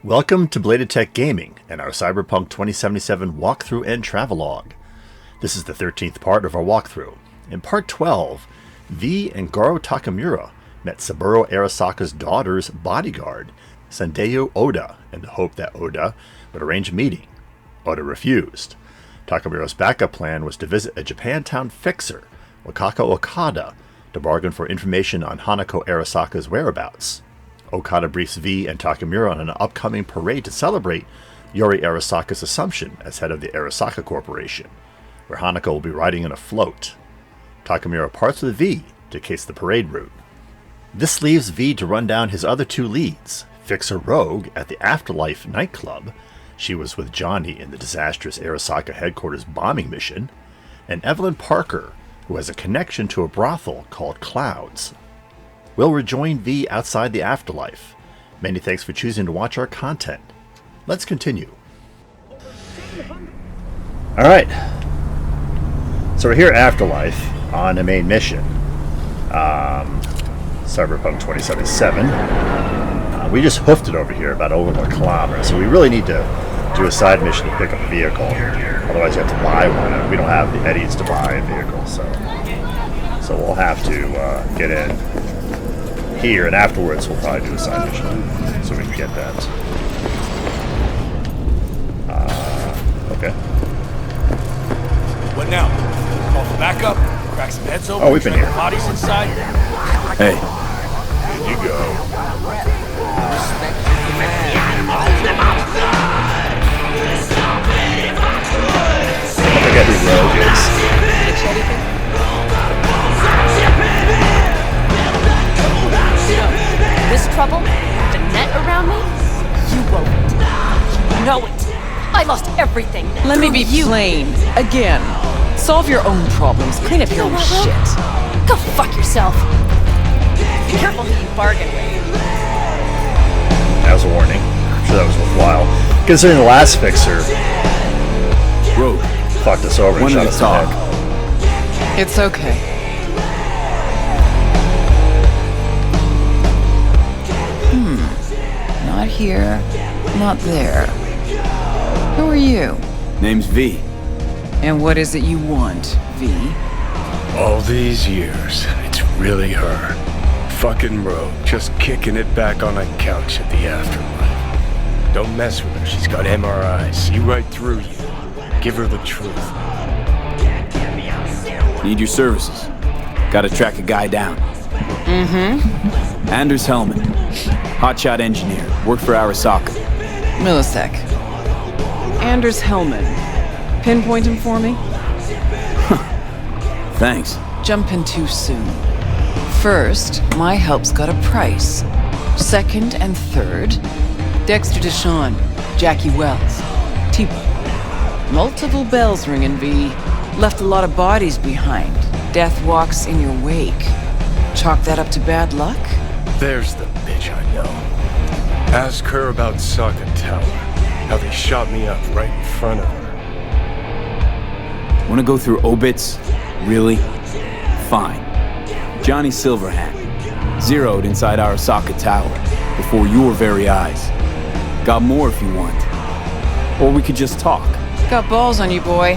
Welcome to Belated Tech Gaming and our Cyberpunk 2077 walkthrough and travelogue. This is the 13th part of our walkthrough. In part 12, V and Garo Takamura met Saburo Arasaka's daughter's bodyguard, Sandeyo Oda, in the hope that Oda would arrange a meeting. Oda refused. Takamura's backup plan was to visit a Japantown fixer, Wakako Okada, to bargain for information on Hanako Arasaka's whereabouts. Okada briefs V and Takamura on an upcoming parade to celebrate Yori Arasaka's assumption as head of the Arasaka Corporation, where Hanako will be riding in a float. Takamura parts with V to case the parade route. This leaves V to run down his other two leads, Fixer Rogue at the Afterlife nightclub — she was with Johnny in the disastrous Arasaka headquarters bombing mission — and Evelyn Parker, who has a connection to a brothel called Clouds. We'll rejoin V outside the Afterlife. Many thanks for choosing to watch our content. Let's continue. Alright. So we're here at Afterlife on a main mission. Cyberpunk 2077. We just hoofed it over here about over 1 kilometer, so we really need to do a side mission to pick up a vehicle. Otherwise you have to buy one, and we don't have the eddies to buy a vehicle, so we'll have to get in here, and afterwards we'll probably do a side mission so we can get that. Okay. What now? Call for backup? Crack some heads open? Oh, we've been here. Bodies inside? Hey. Here you go. I forget who Rogue is. This trouble? The net around me? You won't. You know it. I lost everything. Let me be plain. Again. Solve your own problems. Clean up your own shit. Go fuck yourself. Be careful who you bargain with. That was a warning. I'm sure that was worthwhile. Considering the last fixer Rogue, fucked us over and wanted shot to us in talk. the head. It's okay. Not here, not there. Who are you? Name's V. And what is it you want, V? All these years, it's really her. Fucking Rogue, just kicking it back on a couch at the Afterlife. Don't mess with her, she's got MRIs. See right through you. Give her the truth. Need your services. Gotta track a guy down. Anders Hellman. Hotshot engineer. Worked for Arasaka. Millisec. Anders Hellman. Pinpoint him for me? Thanks. Jumping too soon. First, my help's got a price. Second and third, Dexter Deshawn, Jackie Wells, T-Bone. Multiple bells ringing, V. Left a lot of bodies behind. Death walks in your wake. Chalk that up to bad luck? There's the bitch I know. Ask her about Saka Tower. How they shot me up right in front of her. Wanna go through obits? Really? Fine. Johnny Silverhand. Zeroed inside Arasaka Tower. Before your very eyes. Got more if you want. Or we could just talk. Got balls on you, boy.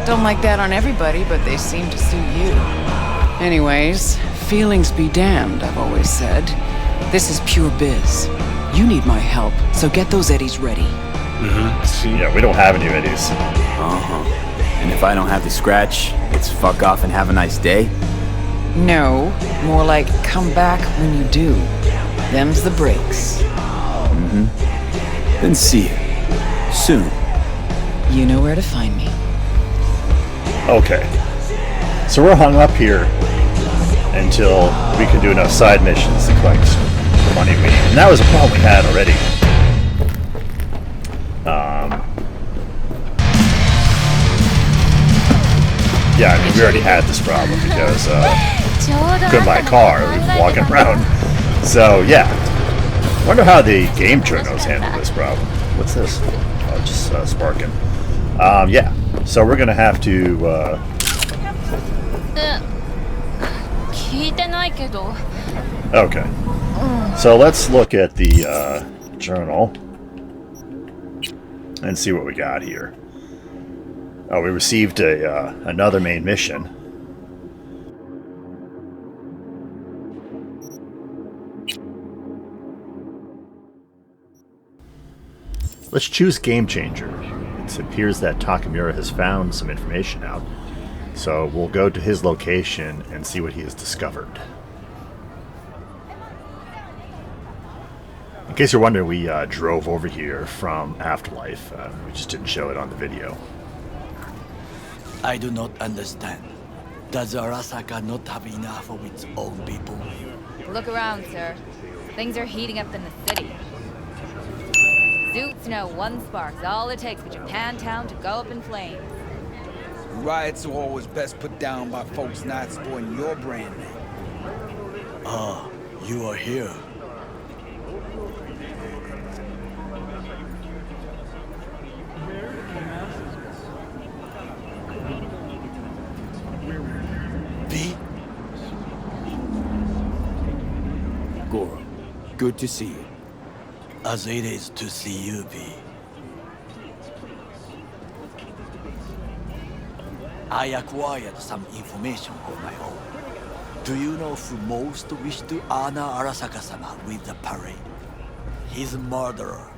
Don't like that on everybody, but they seem to suit you. Anyways, feelings be damned, I've always said. This is pure biz. You need my help, so get those eddies ready. See? Yeah, we don't have any eddies. And if I don't have the scratch, it's fuck off and have a nice day? No, more like come back when you do. Them's the breaks. Then see you. Soon. You know where to find me. Okay. So we're hung up here until we can do enough side missions to collect the money we need. And that was a problem we had already. Yeah, I mean, we already had this problem because couldn't buy a car, we were walking around. So, yeah. Wonder how the game journos handle this problem. What's this? Oh, just sparking. Yeah. So we're gonna have to 聞いてないけど。 Okay. So let's look at the journal. and see what we got here. Oh, we received another main mission. Let's choose Game Changer. It appears that Takamura has found some information out, so we'll go to his location and see what he has discovered. In case you're wondering, we drove over here from Afterlife. We just didn't show it on the video. I do not understand. Does Arasaka not have enough of its own people? Look around, sir. Things are heating up in the city. Zoots know one spark's all it takes for Japantown to go up in flames. Riots are always best put down by folks not supporting your brand name. Ah, you are here. V? Goro, good to see you. As it is to see you, V. I acquired some information of my own. Do you know who most wished to honor Arasaka-sama with the parade? His murderer.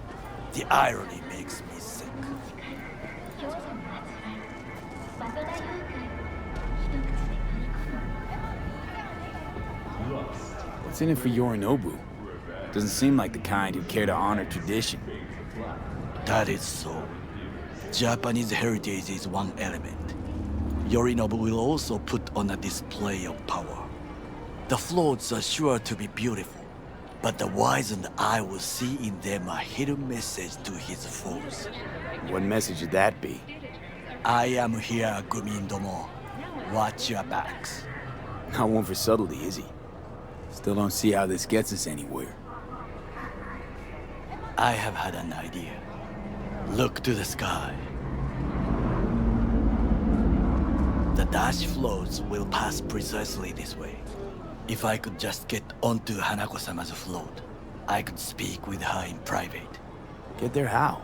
The irony makes me sick. What's in it for Yorinobu? Doesn't seem like the kind who care to honor tradition. That is so. Japanese heritage is one element. Yorinobu will also put on a display of power. The floats are sure to be beautiful, but the wizened eye will see in them a hidden message to his foes. What message would that be? I am here, Gumindomo. Watch your backs. Not one for subtlety, is he? Still don't see how this gets us anywhere. I have had an idea. Look to the sky. The dash floats will pass precisely this way. If I could just get onto Hanako-sama's float, I could speak with her in private. Get there how?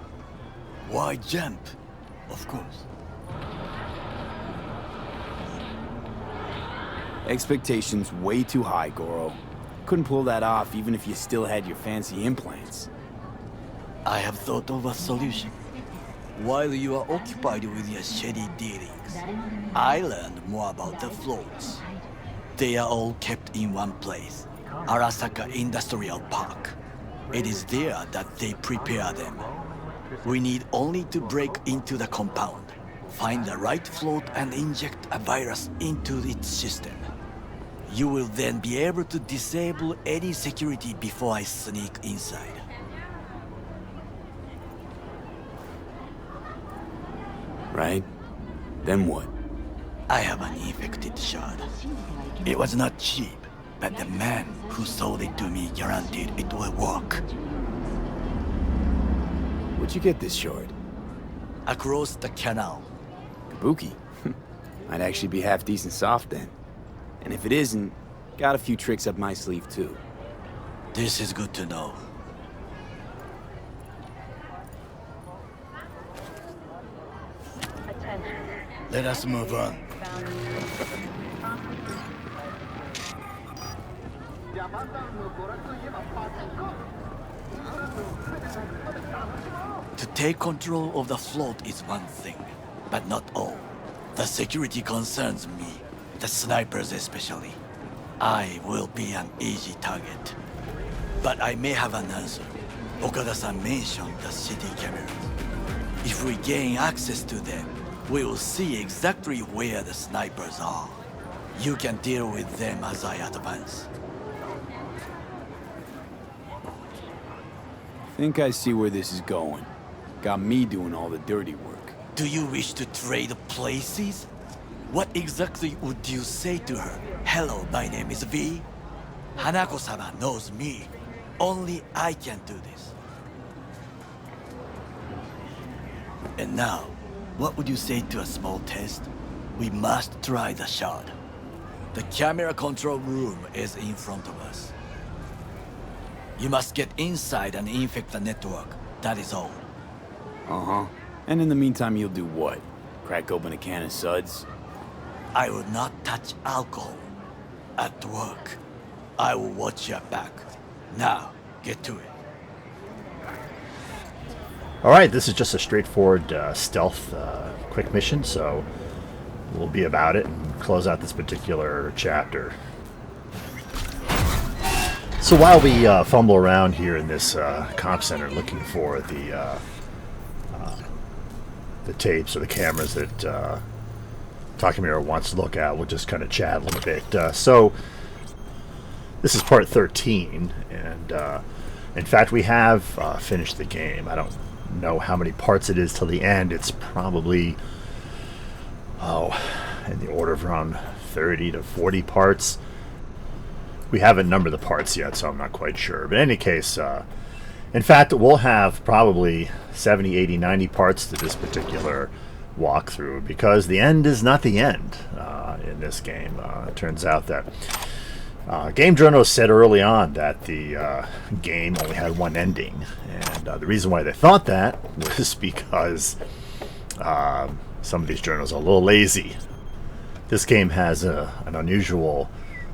Why jump? Of course. Expectations way too high, Goro. Couldn't pull that off even if you still had your fancy implants. I have thought of a solution. While you are occupied with your shady dealings, I learned more about the floats. They are all kept in one place, Arasaka Industrial Park. It is there that they prepare them. We need only to break into the compound, find the right float and inject a virus into its system. You will then be able to disable any security before I sneak inside. Right? Then what? I have an infected shard. It was not cheap, but the man who sold it to me guaranteed it will work. Where'd you get this shard? Across the canal. Kabuki? Might actually be half decent soft then. And if it isn't, got a few tricks up my sleeve too. This is good to know. Let us move on. To take control of the float is one thing, but not all. The security concerns me, the snipers especially. I will be an easy target. But I may have an answer. Okada-san mentioned the city cameras. If we gain access to them, we will see exactly where the snipers are. You can deal with them as I advance. Think I see where this is going. Got me doing all the dirty work. Do you wish to trade places? What exactly would you say to her? Hello, my name is V. Hanako-sama knows me. Only I can do this. And now, what would you say to a small test? We must try the shard. The camera control room is in front of us. You must get inside and infect the network. That is all. Uh-huh. And in the meantime, you'll do what? Crack open a can of suds? I will not touch alcohol. At work, I will watch your back. Now, get to it. Alright, this is just a straightforward stealth quick mission, so we'll be about it and close out this particular chapter. So while we fumble around here in this comp center looking for the tapes or the cameras that Takamura wants to look at, we'll just kind of chat a little bit. So this is part 13, and in fact we have finished the game. I don't know how many parts it is till the end. It's probably in the order of around 30 to 40 parts. We haven't numbered the parts yet, so I'm not quite sure. But in any case, in fact, we'll have probably 70, 80, 90 parts to this particular walkthrough, because the end is not the end in this game. It turns out that game journalists said early on that the game only had one ending, and the reason why they thought that was because some of these journals are a little lazy. This game has an unusual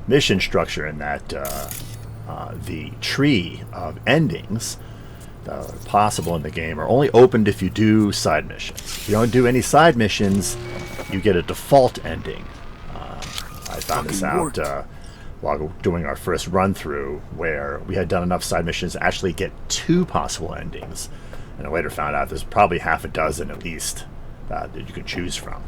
mission structure in that the tree of endings possible in the game are only opened if you do side missions. If you don't do any side missions, you get a default ending. I found this out while doing our first run through, where we had done enough side missions to actually get 2 possible endings, and I later found out there's probably half a dozen at least that you can choose from.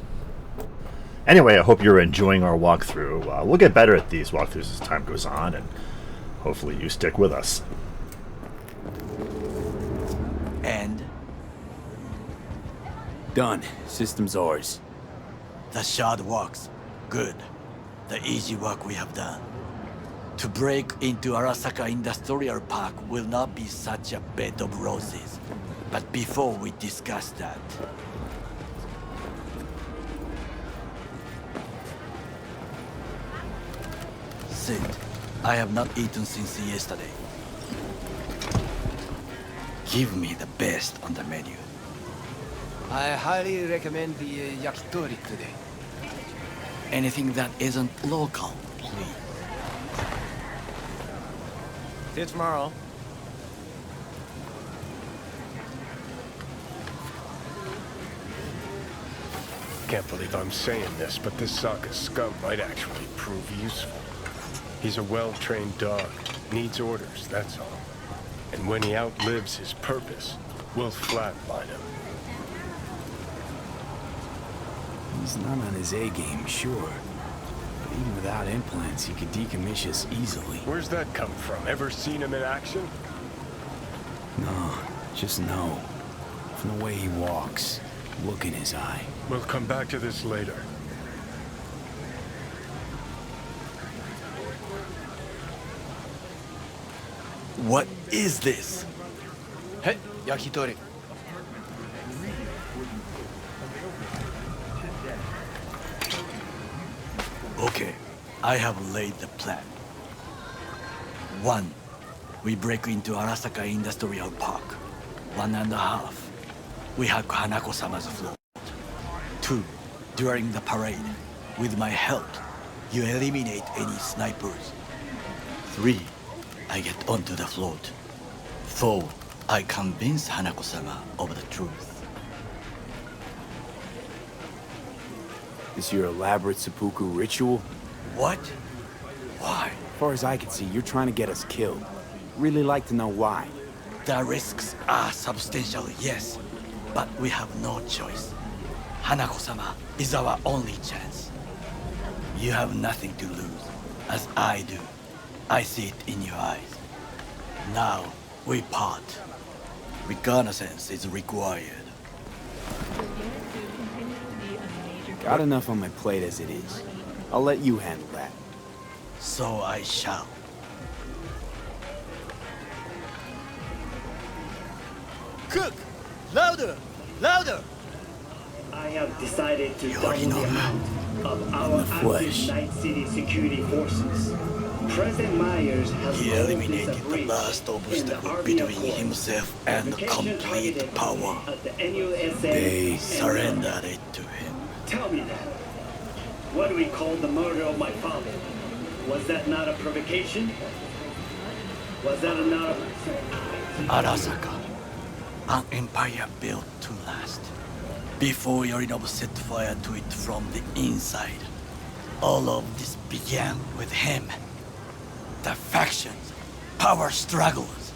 Anyway, I hope you're enjoying our walkthrough. We'll get better at these walkthroughs as time goes on, and hopefully you stick with us. And Done. System's ours. the shard works. Good. The easy work we have done. To break into Arasaka Industrial Park will not be such a bed of roses. But before we discuss that, Sid, I have not eaten since yesterday. Give me the best on the menu. I highly recommend the yakitori today. Anything that isn't local, please. See you tomorrow. Can't believe I'm saying this, but this Sokka scum might actually prove useful. He's a well-trained dog. Needs orders, that's all. And when he outlives his purpose, we'll flatline him. He's not on his A-game, sure. But even without implants, he could decommission us easily. Where's that come from? Ever seen him in action? No, just no. From the way he walks, look in his eye. We'll come back to this later. What is this? Hey, yakitori. Okay, I have laid the plan. 1. We break into Arasaka Industrial Park. 1.5. We hack Hanako-sama's float. 2. During the parade, with my help, you eliminate any snipers. 3. I get onto the float. 4. I convince Hanako-sama of the truth. This your elaborate seppuku ritual? What? Why? As far as I can see, you're trying to get us killed. Really like to know why. The risks are substantial, yes, but we have no choice. Hanako-sama is our only chance. You have nothing to lose, as I do. I see it in your eyes. Now, we part. Reconnaissance is required. Got enough on my plate as it is. I'll let you handle that. So I shall. Cook! Louder! Louder! I have decided to You double already the know. amount of our flesh. active Night City security forces. President Myers has He closed eliminated this the breach last in obstacle the Army between Accord. himself and Application complete targeted power. at the annual essay They and surrendered it to him. Tell me that. What do we call the murder of my father? Was that not a provocation? Was that not a... Arasaka, an empire built to last. Before Yorinobu set fire to it from the inside, all of this began with him. The factions, power struggles,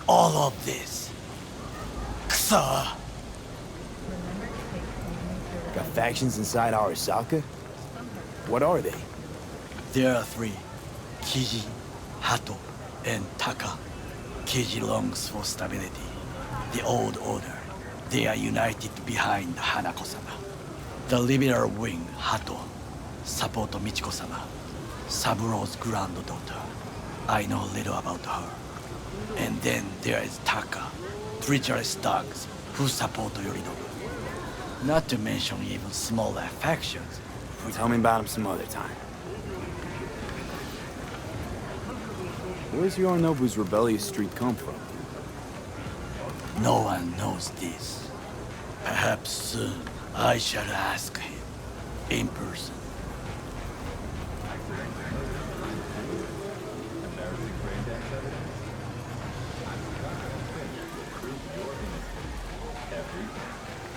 all of this. Kusa! Got factions inside Arasaka? What are they? There are three: Kiji, Hato, and Taka. Kiji longs for stability. The old order. They are united behind Hanako-sama. The liberal wing, Hato, support Michiko-sama, Saburo's granddaughter. I know little about her. And then there is Taka, treacherous thugs who support Yorinobu. Not to mention even smaller factions. Tell me about him some other time. Where's Yorinobu's rebellious streak come from? No one knows this. Perhaps soon I shall ask him in person.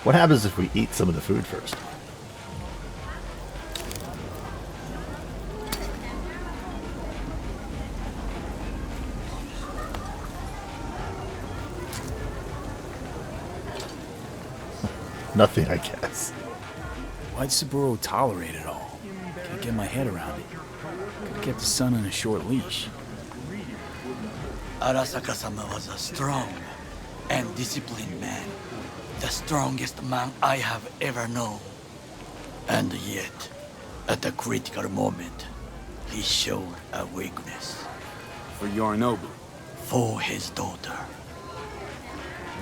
What happens if we eat some of the food first? Nothing, I guess. Why'd Saburo tolerate it all? Can't get my head around it. Could've kept his son on a short leash. Arasaka-sama was a strong and disciplined man. The strongest man I have ever known. And yet, at a critical moment, he showed a weakness. For Yorinobu. For his daughter.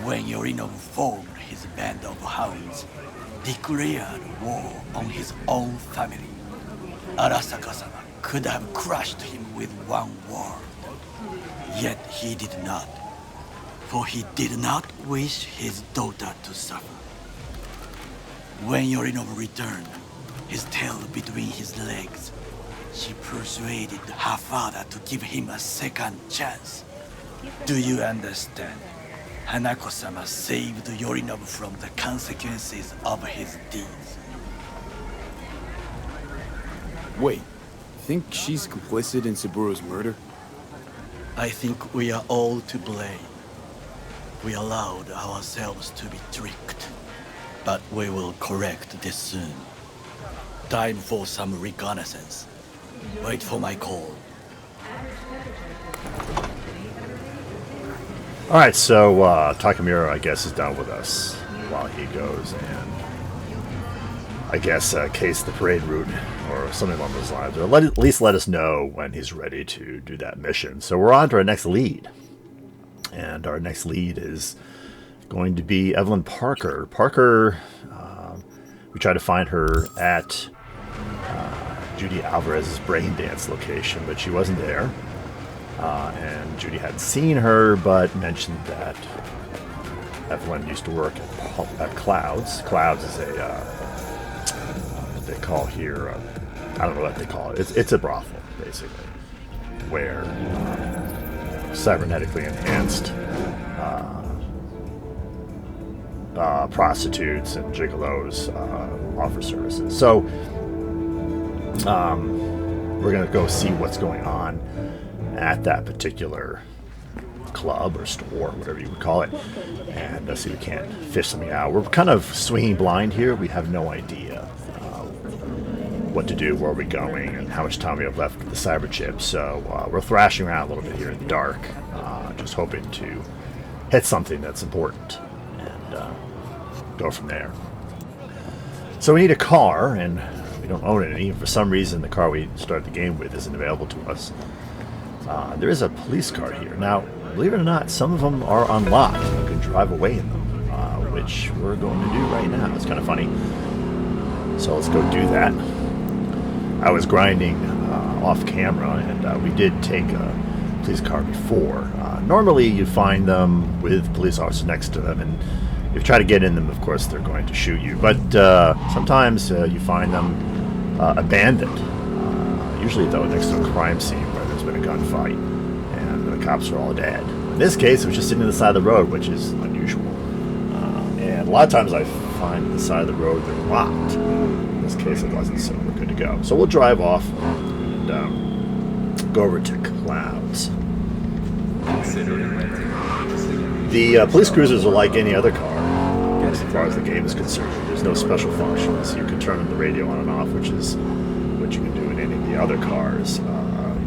When Yorinobu formed his band of hounds, declared war on his own family, Arasaka-sama could have crushed him with one word. Yet he did not. For he did not wish his daughter to suffer. When Yorinobu returned, his tail between his legs, she persuaded her father to give him a second chance. Do you understand? Hanako-sama saved Yorinobu from the consequences of his deeds. Wait, think she's complicit in Saburo's murder? I think we are all to blame. We allowed ourselves to be tricked. But we will correct this soon. Time for some reconnaissance. Wait for my call. Alright, so Takamura, I guess, is done with us while he goes and, I guess, case the parade route or something along those lines. Or at least let us know when he's ready to do that mission. So we're on to our next lead. And our next lead is going to be Evelyn Parker. Parker, we tried to find her at Judy Alvarez's brain dance location, but she wasn't there. And Judy hadn't seen her, but mentioned that Evelyn used to work at Clouds. Clouds is a, what they call here, I don't know what they call it. It's a brothel, basically, where cybernetically enhanced prostitutes and gigolos offer services. So we're going to go see what's going on at that particular club or store, whatever you would call it, and see if we can't fish something out. We're kind of swinging blind here. We have no idea what to do, where we're going, and how much time we have left with the cyber chip. So we're thrashing around a little bit here in the dark, just hoping to hit something that's important and go from there. So we need a car, and we don't own any. For some reason, the car we started the game with isn't available to us. There is a police car here. Now, believe it or not, some of them are unlocked. You can drive away in them, which we're going to do right now. It's kind of funny. So let's go do that. I was grinding off camera, and we did take a police car before. Normally you find them with police officers next to them, and if you try to get in them, of course, they're going to shoot you. But sometimes you find them abandoned, usually, though, next to a crime scene where there's been a gunfight, and the cops are all dead. In this case, it was just sitting on the side of the road, which is unusual. And a lot of times I find the side of the road, they're locked. In this case, it wasn't, so we're good to go. So we'll drive off and go over to Clouds. The police cruisers are like any other car, as far as the game is concerned. There's no special functions. You can turn the radio on and off, which is what you can do in any of the other cars.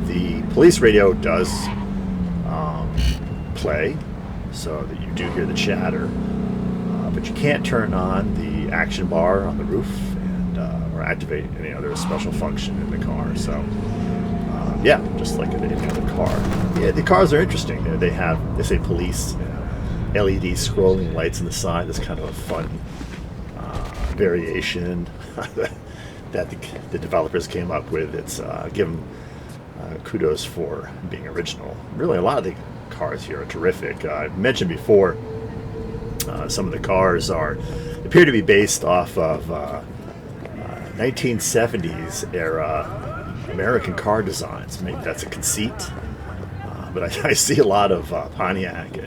The police radio does play, so that you do hear the chatter, but you can't turn on the action bar on the roof and or activate any other special function in the car. So yeah, just like any other car. Yeah, the cars are interesting. They say police, LED scrolling lights on the side. That's kind of a fun variation that the developers came up with. It's give them kudos for being original. Really, a lot of the cars here are terrific. I mentioned before, some of the cars appear to be based off of 1970s era American car designs. Maybe that's a conceit, but I see a lot of Pontiac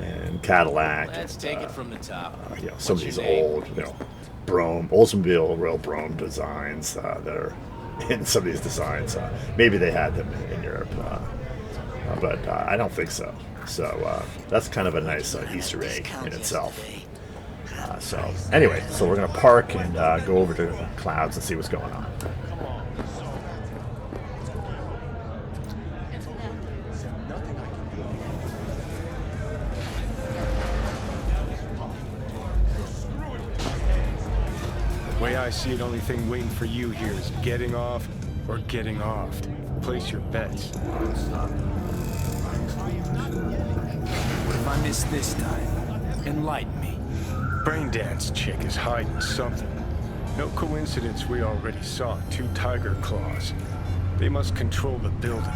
and Cadillac. Let's take it from the top. Some of these old, Oldsmobile Royal Brome designs that are in some of these designs. Maybe they had them in Europe, but I don't think so. So that's kind of a nice Easter egg in itself. So anyway, we're going to park and go over to Clouds and see what's going on. The way I see it, only thing waiting for you here is getting off or getting off. Place your bets. What if I miss this time? Enlighten me. Braindance chick is hiding something. No coincidence we already saw 2 tiger claws. They must control the building.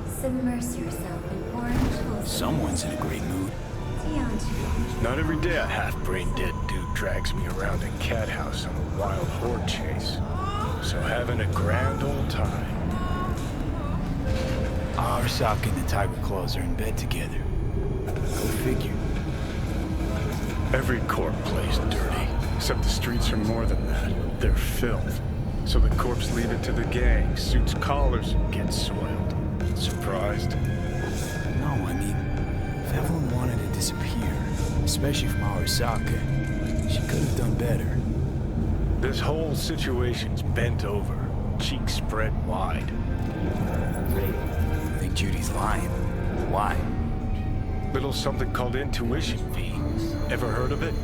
Submerge yourself in orange. Someone's in a great mood. Not every day a half-brain dead dude drags me around a cat house on a wild horde chase. So having a grand old time. Arasaka and the Tiger Claws are in bed together. Go figure. Every corp plays dirty, except the streets are more than that. They're filth. So the corps leave it to the gang, suits collars, and gets soiled. Surprised? No, I mean, if Evelyn wanted to disappear, especially from Arasaka, she could have done better. This whole situation's bent over, cheeks spread wide. I think Judy's lying. Why? Little something called intuition, V. Ever heard of it?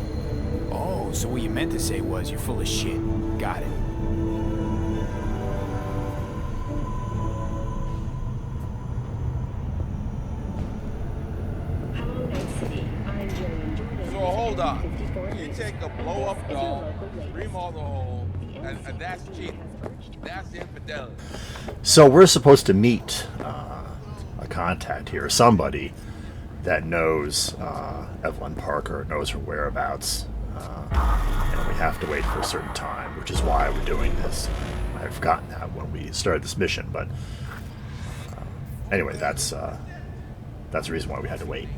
Oh, so what you meant to say was you're full of shit. Got it. So hold on. You take a blow-up doll, remodel the hole, and that's cheating. That's infidelity. So we're supposed to meet a contact here, somebody that knows Evelyn Parker, knows her whereabouts, and we have to wait for a certain time, which is why we're doing this. I had forgotten that when we started this mission, but anyway, that's the reason why we had to wait.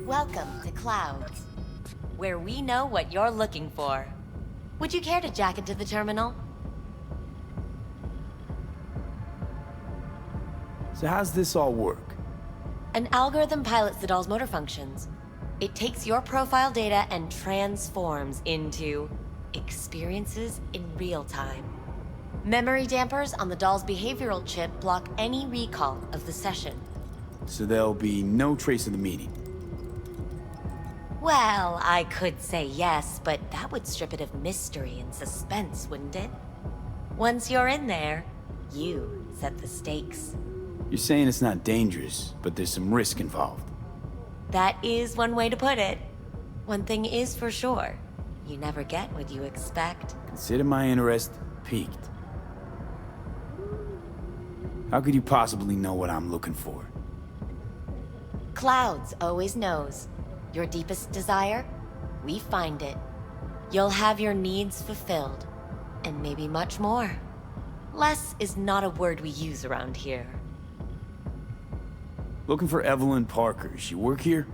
Welcome to Clouds, where we know what you're looking for. Would you care to jack into the terminal? So how's this all work? An algorithm pilots the doll's motor functions. It takes your profile data and transforms into experiences in real time. Memory dampers on the doll's behavioral chip block any recall of the session. So there'll be no trace of the meeting. Well, I could say yes, but that would strip it of mystery and suspense, wouldn't it? Once you're in there, you set the stakes. You're saying it's not dangerous, but there's some risk involved. That is one way to put it. One thing is for sure, you never get what you expect. Consider my interest piqued. How could you possibly know what I'm looking for? Clouds always knows. Your deepest desire, we find it. You'll have your needs fulfilled, and maybe much more. Less is not a word we use around here. Looking for Evelyn Parker. She work here?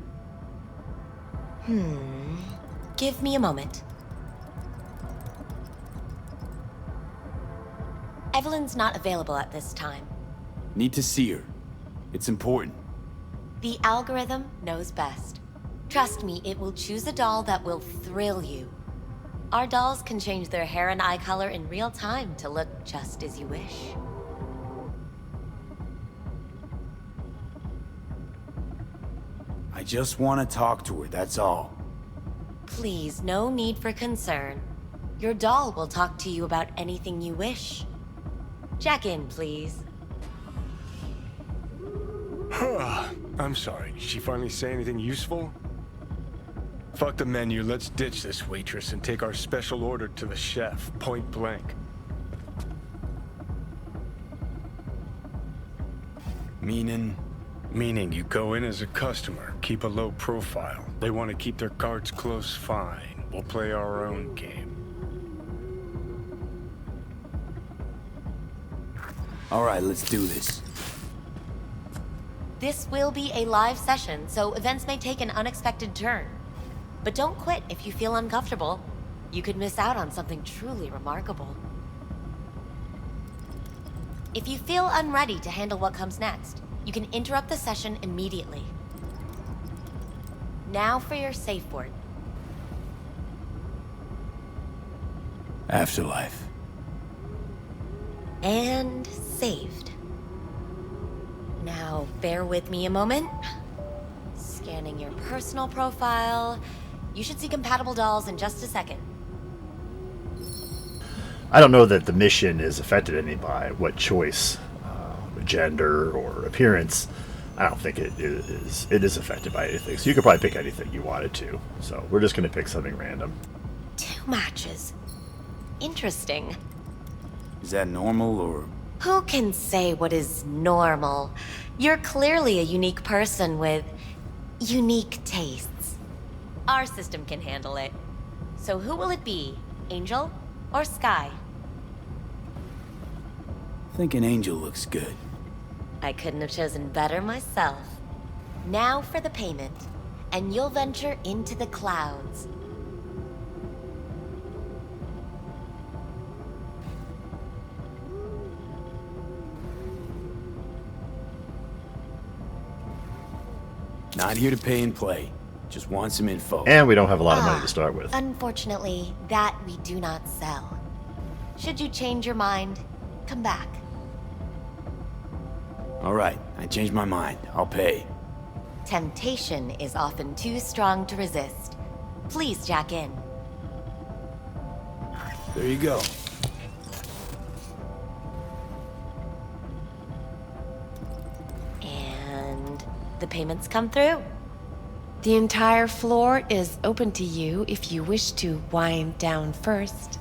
Give me a moment. Evelyn's not available at this time. Need to see her. It's important. The algorithm knows best. Trust me, it will choose a doll that will thrill you. Our dolls can change their hair and eye color in real time to look just as you wish. I just want to talk to her, that's all. Please, no need for concern. Your doll will talk to you about anything you wish. Check in, please. I'm sorry, did she finally say anything useful? Fuck the menu, let's ditch this waitress and take our special order to the chef, point blank. Meaning? Meaning you go in as a customer, keep a low profile. They want to keep their cards close, fine. We'll play our own game. Alright, let's do this. This will be a live session, so events may take an unexpected turn. But don't quit if you feel uncomfortable. You could miss out on something truly remarkable. If you feel unready to handle what comes next, you can interrupt the session immediately. Now for your safe word. Afterlife. And saved. Now, bear with me a moment. Scanning your personal profile. You should see compatible dolls in just a second. I don't know that the mission is affected any by what choice, gender, or appearance. I don't think it is affected by anything. So you could probably pick anything you wanted to. So we're just going to pick something random. 2 matches. Interesting. Is that normal, or...? Who can say what is normal? You're clearly a unique person with unique tastes. Our system can handle it. So who will it be? Angel or Sky? I think an angel looks good. I couldn't have chosen better myself. Now for the payment, and you'll venture into the clouds. Not here to pay and play. Just want some info. And we don't have a lot of money to start with. Unfortunately, that we do not sell. Should you change your mind, come back. Alright, I changed my mind. I'll pay. Temptation is often too strong to resist. Please jack in. There you go. And the payments come through. The entire floor is open to you if you wish to wind down first.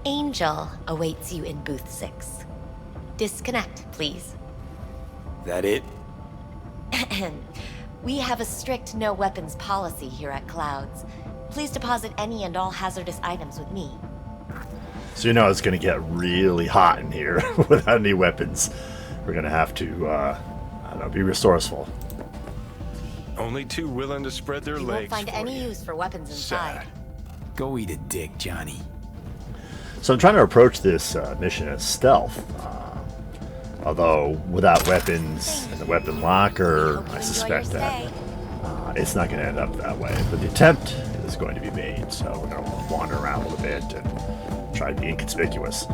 Angel awaits you in booth 6. Disconnect, please. That it? We have a strict no weapons policy here at Clouds. Please deposit any and all hazardous items with me. So you know it's going to get really hot in here without any weapons. We're going to have to, I don't know, be resourceful. Only 2 willing to spread their You legs. won't find any use for weapons inside. Sad. Go eat a dick, Johnny. So I'm trying to approach this mission as stealth. Although without weapons and the weapon locker, I suspect that it's not going to end up that way. But the attempt is going to be made, so we're going to wander around a little bit and try to be inconspicuous.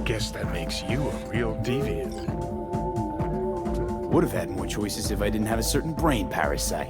Guess that makes you a real deviant. Would have had more choices if I didn't have a certain brain parasite.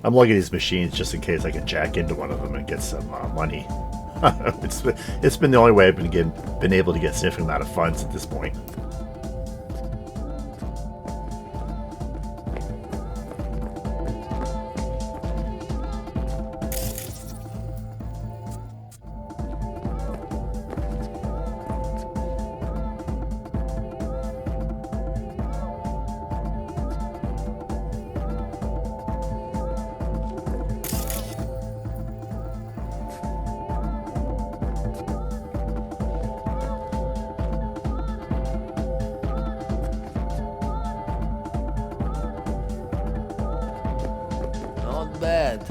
I'm looking at these machines just in case I can jack into one of them and get some money. It's been the only way I've been able to get a significant amount of funds at this point. Not bad,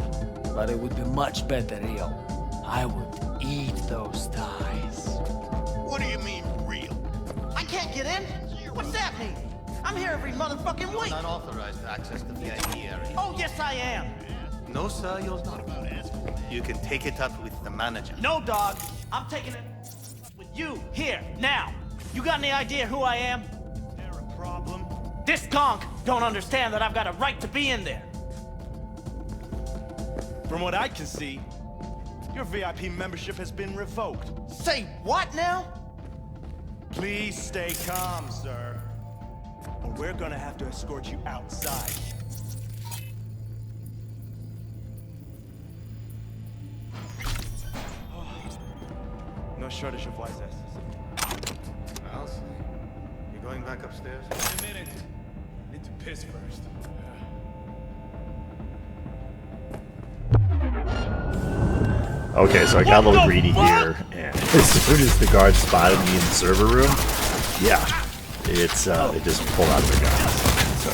but it would be much better real. I would eat those ties. What do you mean, real? I can't get in? What's that mean? I'm here every motherfucking week. Not authorized access to VIP area. Oh, yes, I am. No, sir, you're not. You can take it up with the manager. No, dog. I'm taking it with you here now. You got any idea who I am? There a problem? This gonk don't understand that I've got a right to be in there. From what I can see, your VIP membership has been revoked. Say what now? Please stay calm, sir. Or we're gonna have to escort you outside. No shortage of wise asses. Miles, you going back upstairs? Wait a minute. Need to piss first. Okay, so I got a little greedy here, and as soon as the guards spotted me in the server room, yeah, they just pulled out their guns. So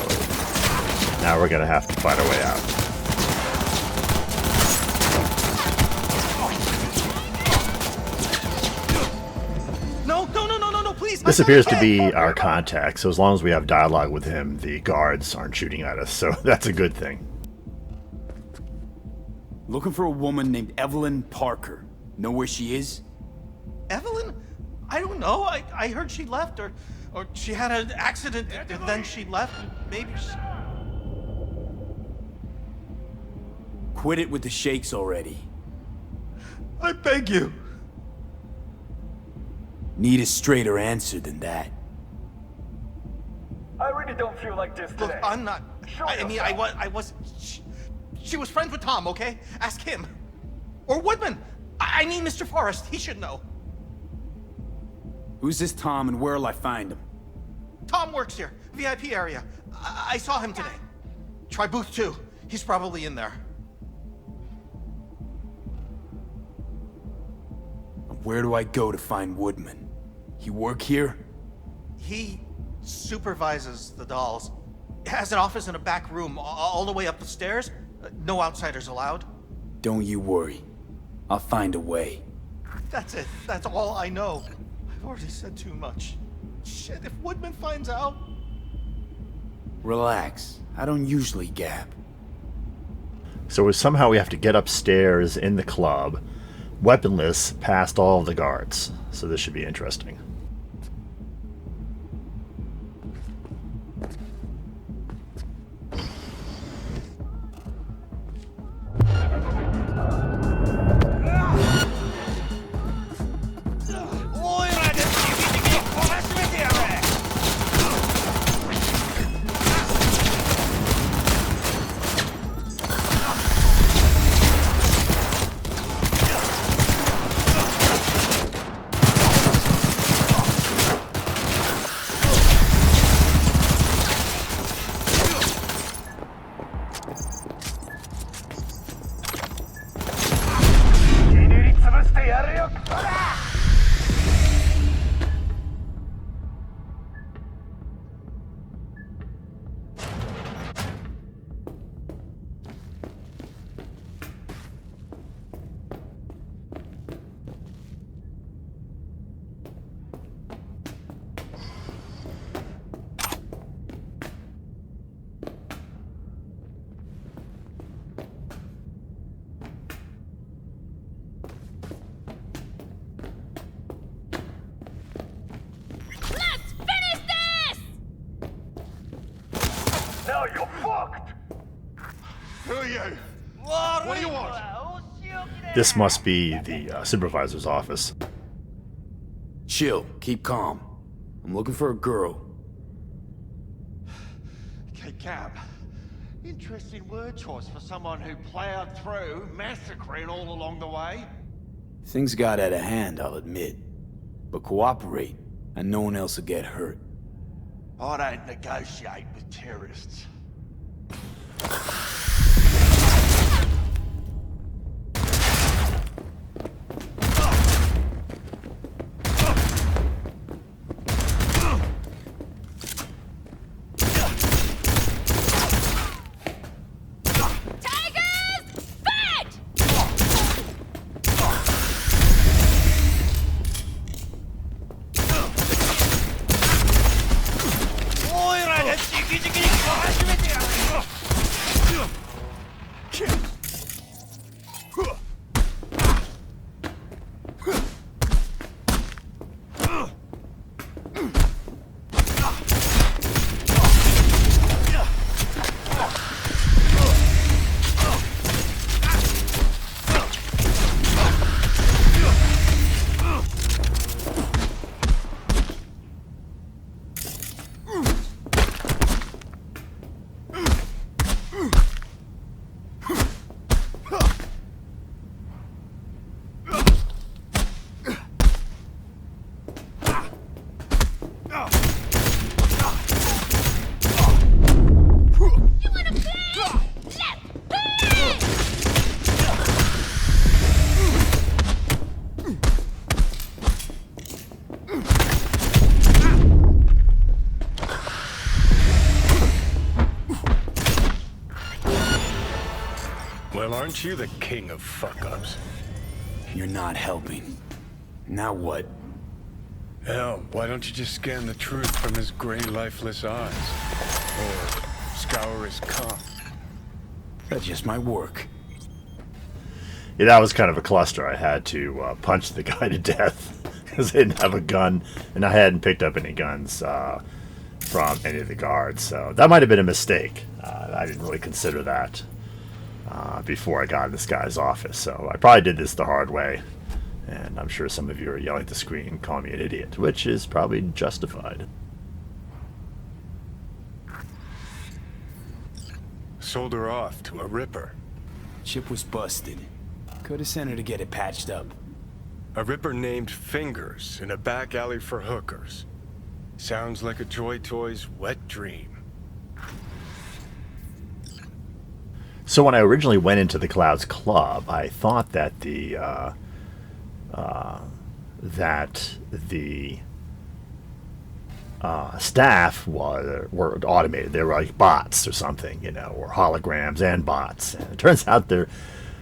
now we're gonna have to find our way out. No, please. This appears to be our contact, so as long as we have dialogue with him, the guards aren't shooting at us, so that's a good thing. Looking for a woman named Evelyn Parker. Know where she is? Evelyn? I don't know. I heard she left, or she had an accident, and then she left. Maybe she... Quit it with the shakes already. I beg you. Need a straighter answer than that. I really don't feel like this today. Look, I'm not... I was... She was friends with Tom, okay? Ask him. Or Woodman. I mean Mr. Forrest. He should know. Who's this Tom and where'll I find him? Tom works here. VIP area. I saw him today. Try booth 2. He's probably in there. Where do I go to find Woodman? He work here? He supervises the dolls. Has an office in a back room all the way up the stairs. No outsiders allowed. Don't you worry. I'll find a way. That's it. That's all I know. I've already said too much. Shit, if Woodman finds out... Relax. I don't usually gab. So somehow we have to get upstairs in the club, weaponless, past all of the guards. So this should be interesting. This must be the supervisor's office. Chill, keep calm. I'm looking for a girl. Okay, Cap. Interesting word choice for someone who plowed through, massacring all along the way. Things got out of hand, I'll admit. But cooperate, and no one else will get hurt. I don't negotiate with terrorists. Well, aren't you the king of fuck-ups? You're not helping. Now what? Hell, why don't you just scan the truth from his gray, lifeless eyes? Or scour his cum? That just might work. Yeah, that was kind of a cluster. I had to punch the guy to death because they didn't have a gun, and I hadn't picked up any guns from any of the guards. So that might have been a mistake. I didn't really consider that before I got in this guy's office. So I probably did this the hard way, and I'm sure some of you are yelling at the screen, calling me an idiot, which is probably justified. Sold her off to a ripper. Chip was busted. Could have sent her to get it patched up. A ripper named Fingers in a back alley for hookers. Sounds like a Joy Toy's wet dream. So when I originally went into the Clouds Club, I thought that the staff were automated. They were like bots or something, you know, or holograms and bots. And it turns out they're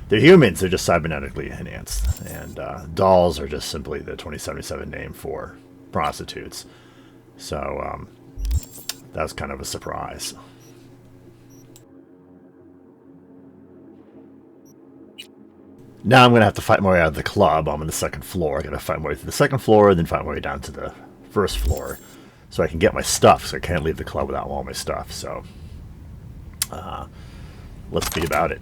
humans. They're just cybernetically enhanced, and dolls are just simply the 2077 name for prostitutes. So that was kind of a surprise. Now I'm going to have to fight my way out of the club. I'm on the second floor. I'm going to fight my way to the second floor, then fight my way down to the first floor so I can get my stuff, so I can't leave the club without all my stuff. So let's be about it.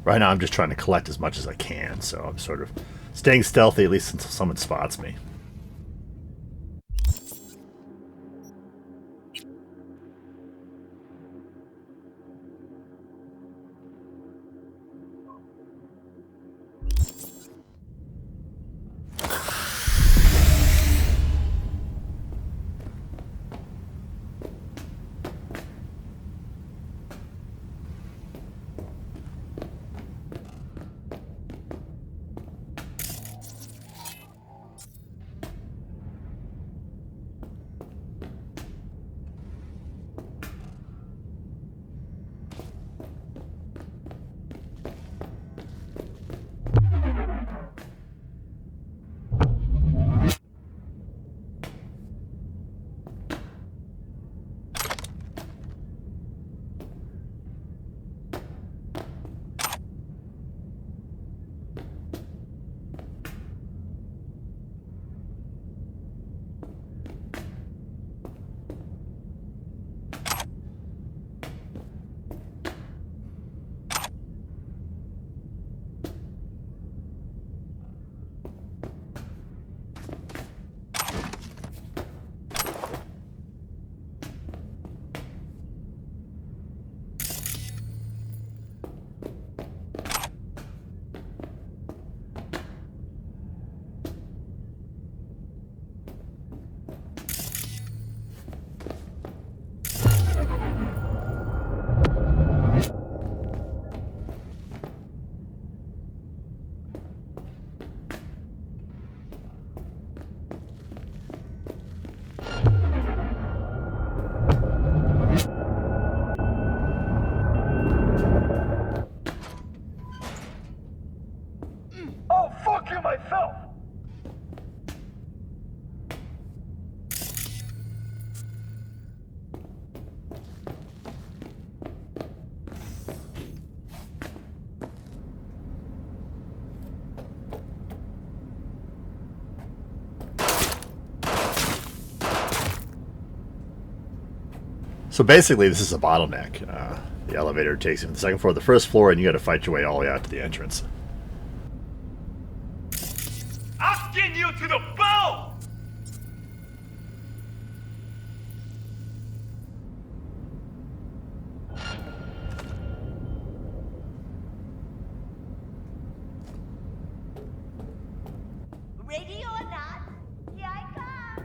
Right now I'm just trying to collect as much as I can, so I'm sort of staying stealthy at least until someone spots me. So basically, this is a bottleneck. The elevator takes you from the second floor to the first floor, and you got to fight your way all the way out to the entrance. I'll skin you to the bone! Ready or not, here I come.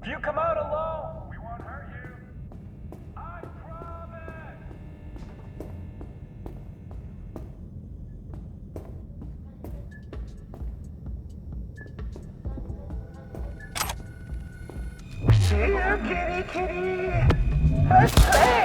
If you come out alone, we won't hurt you. I promise! Here, kitty, kitty! Let's play!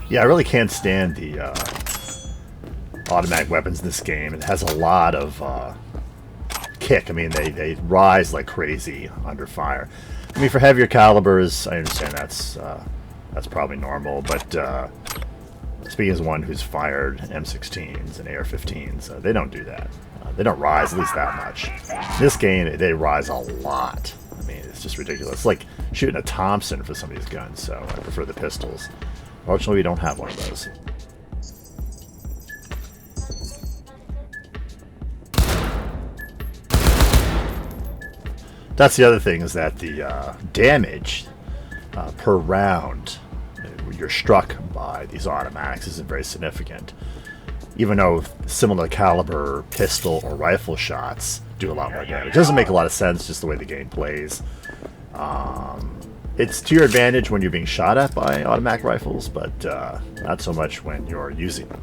Yeah, I really can't stand the automatic weapons in this game. It has a lot of kick. I mean, they rise like crazy under fire. I mean, for heavier calibers, I understand that's probably normal, but speaking as one who's fired M16s and AR-15s, they don't do that. They don't rise at least that much. In this game, they rise a lot. I mean, it's just ridiculous. It's like shooting a Thompson for some of these guns, so I prefer the pistols. Fortunately, we don't have one of those. That's the other thing, is that the damage per round you're struck by these automatics isn't very significant. Even though similar caliber pistol or rifle shots do a lot more damage. It doesn't make a lot of sense just the way the game plays. It's to your advantage when you're being shot at by automatic rifles, but not so much when you're using them.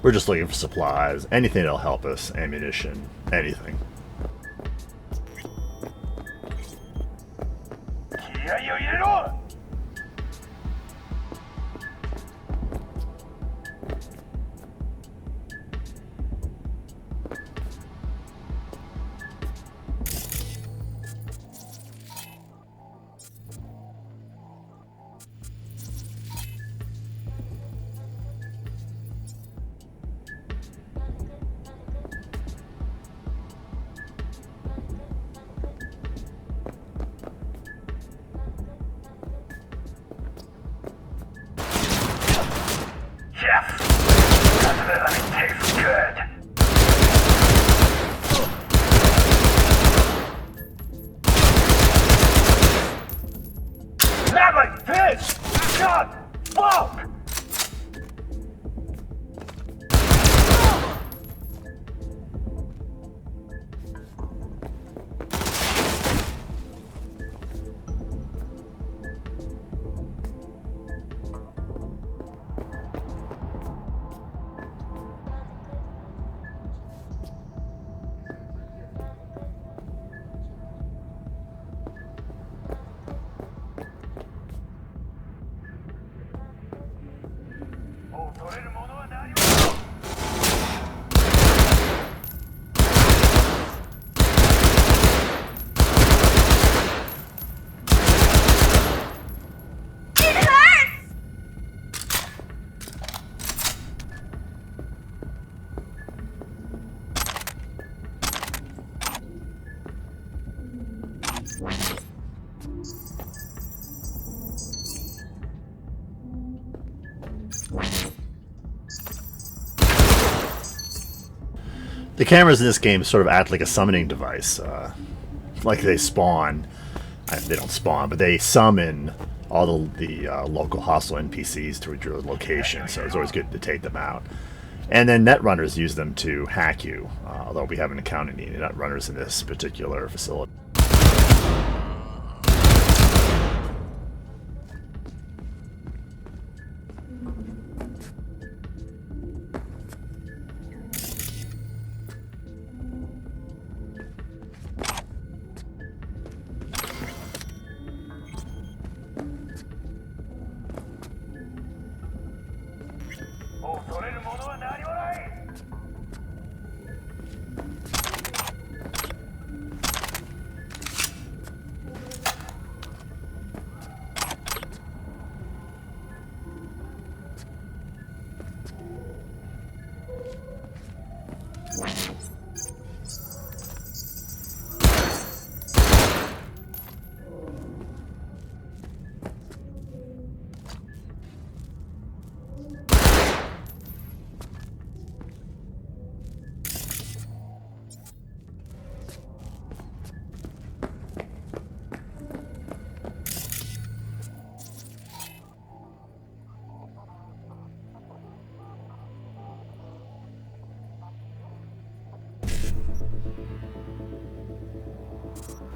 We're just looking for supplies, anything that'll help us, ammunition, anything. The cameras in this game sort of act like a summoning device. Like they spawn. They don't spawn, but they summon all the local hostile NPCs to your location, so it's always good to take them out. And then netrunners use them to hack you, although we haven't encountered any netrunners in this particular facility.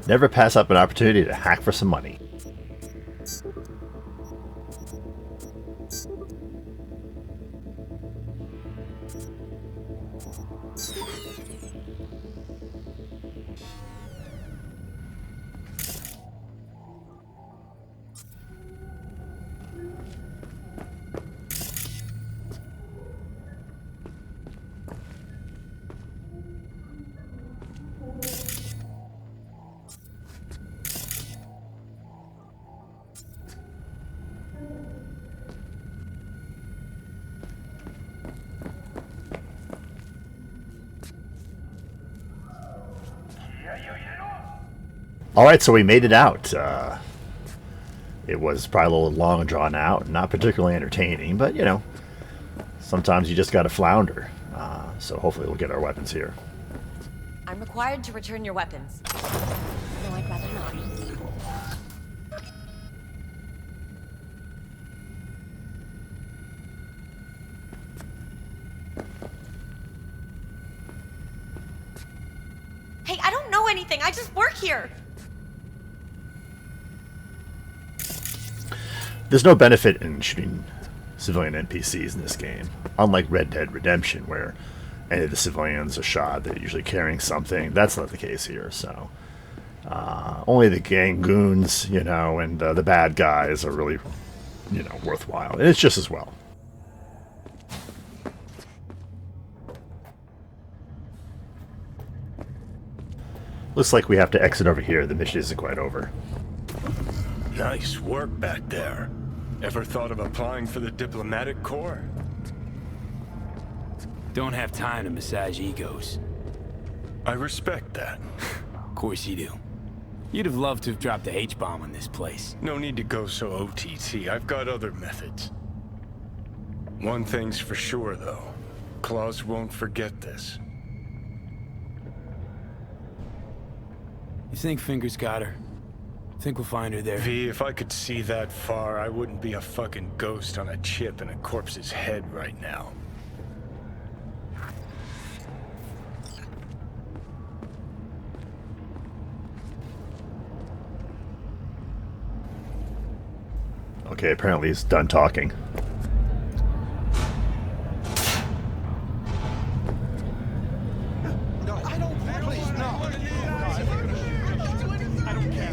Never pass up an opportunity to hack for some money. Alright, so we made it out. It was probably a little long and drawn out, not particularly entertaining, but you know, sometimes you just gotta flounder. So hopefully we'll get our weapons here. I'm required to return your weapons. No, I'd rather not. Hey, I don't know anything. I just work here. There's no benefit in shooting civilian NPCs in this game, unlike Red Dead Redemption, where any of the civilians are shot. They're usually carrying something. That's not the case here, so only the gang goons, you know, and the bad guys are really, you know, worthwhile. And it's just as well. Looks like we have to exit over here. The mission isn't quite over. Nice work back there. Ever thought of applying for the diplomatic corps? Don't have time to massage egos. I respect that. Of course you do. You'd have loved to have dropped the H-bomb on this place. No need to go so OTT. I've got other methods. One thing's for sure, though. Claus won't forget this. You think Fingers got her? Think we'll find her there? V, if I could see that far, I wouldn't be a fucking ghost on a chip in a corpse's head right now. Okay, apparently he's done talking. No, I don't. Please, no. I don't care.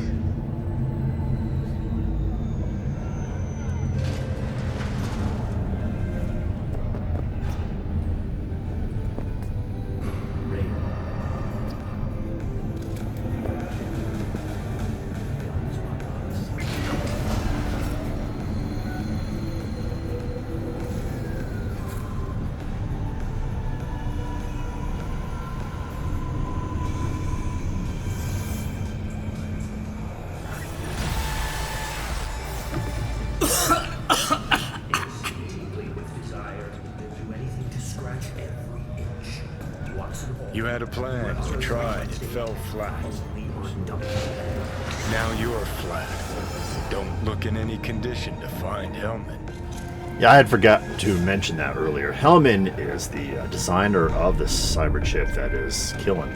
You had a plan, you tried, it fell flat. Now you're flat. Don't look in any condition to find Hellman. Yeah, I had forgotten to mention that earlier. Hellman is the designer of the cyber chip that is killing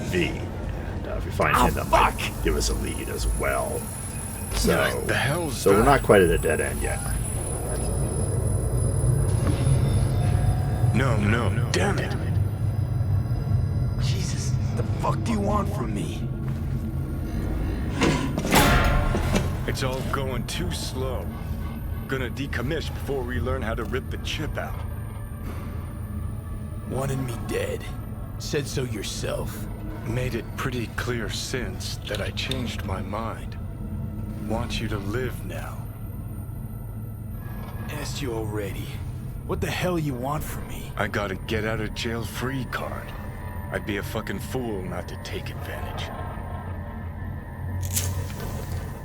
V. And if we find him, that might give us a lead as well. So, What the hell's we're that? not quite at a dead end yet. No, damn it. Jesus, the fuck do you want from me? It's all going too slow. Gonna decommission before we learn how to rip the chip out. Wanted me dead. Said so yourself. Made it pretty clear since that I changed my mind. Want you to live now. Asked you already. What the hell you want from me? I got a get out of jail free card. I'd be a fucking fool not to take advantage.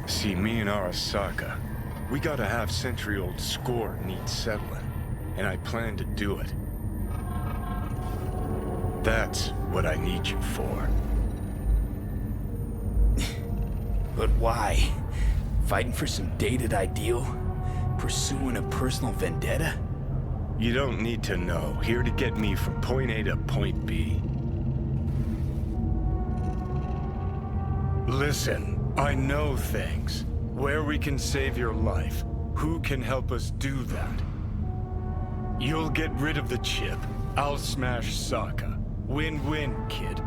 See, me and Arasaka, we gotta have century-old score needs settling, and I plan to do it. That's what I need you for. But why? Fighting for some dated ideal? Pursuing a personal vendetta? You don't need to know. Here to get me from point A to point B. Listen, I know things. Where we can save your life. Who can help us do that? You'll get rid of the chip. I'll smash Sokka. Win-win, kid.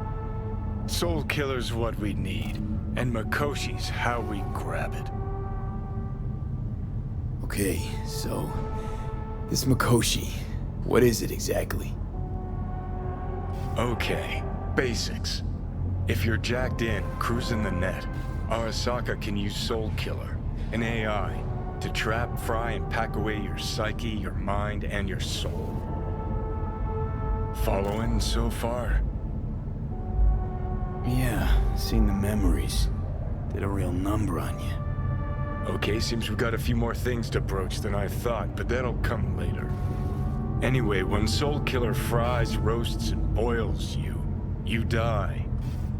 Soul Killer's what we need. And Makoshi's how we grab it. Okay, so... this Makoshi, what is it exactly? Okay, basics. If you're jacked in, cruising the net, Arasaka can use Soul Killer, an AI, to trap, fry, and pack away your psyche, your mind, and your soul. Following so far? Yeah, seen the memories. Did a real number on you. Okay, seems we got a few more things to broach than I thought, but that'll come later. Anyway, when Soul Killer fries, roasts, and boils you, you die.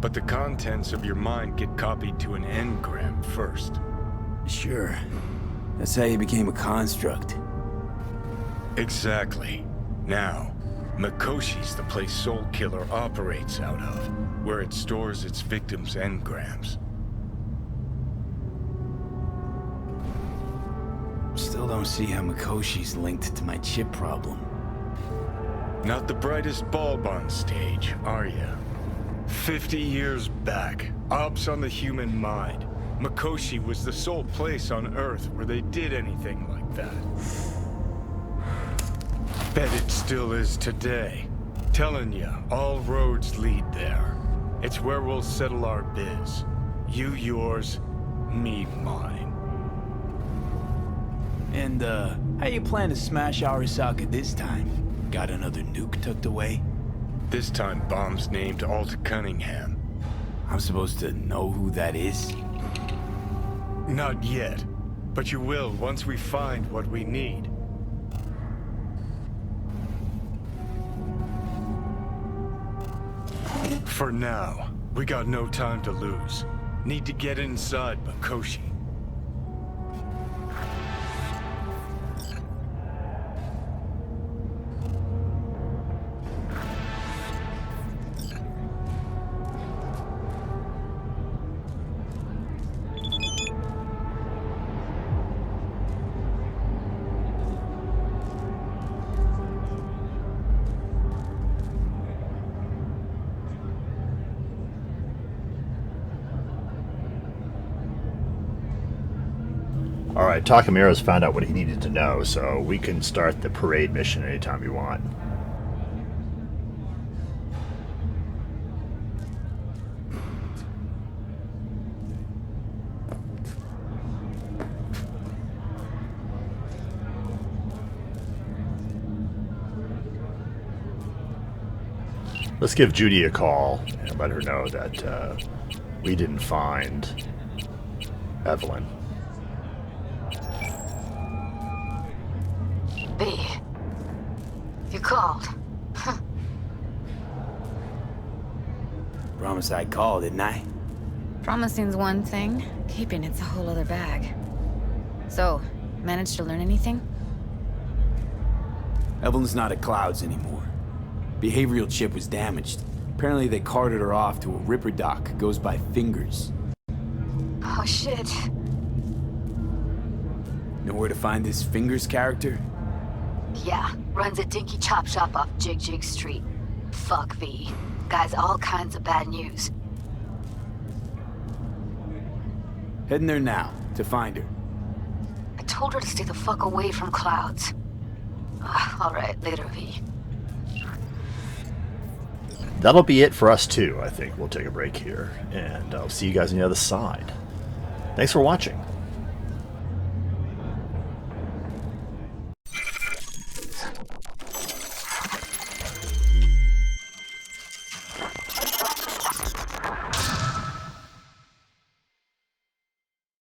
But the contents of your mind get copied to an engram first. Sure. That's how you became a construct. Exactly. Now, Makoshi's the place Soul Killer operates out of, where it stores its victims' engrams. Still don't see how Makoshi's linked to my chip problem. Not the brightest bulb on stage, are ya? 50 years back, ops on the human mind. Makoshi was the sole place on Earth where they did anything like that. Bet it still is today. Telling ya, all roads lead there. It's where we'll settle our biz. You yours, me mine. And, how you plan to smash Arasaka this time? Got another nuke tucked away? This time, bomb's named Alt Cunningham. I'm supposed to know who that is? Not yet, but you will once we find what we need. For now, we got no time to lose. Need to get inside Makoshi. Alright, Takamura's found out what he needed to know, so we can start the parade mission anytime we want. Let's give Judy a call and let her know that we didn't find Evelyn. B. You called. homicide call, didn't I? Promising's one thing, keeping it's a whole other bag. So, managed to learn anything? Evelyn's not at Clouds anymore. Behavioral chip was damaged. Apparently they carted her off to a Ripper dock. Goes by Fingers. Oh shit. Know where to find this Fingers character? Yeah, runs a dinky chop shop off Jig Jig Street. Fuck V. Guy's all kinds of bad news. Heading there now, to find her. I told her to stay the fuck away from Clouds. Alright, later, V. That'll be it for us too, I think. We'll take a break here, and I'll see you guys on the other side. Thanks for watching.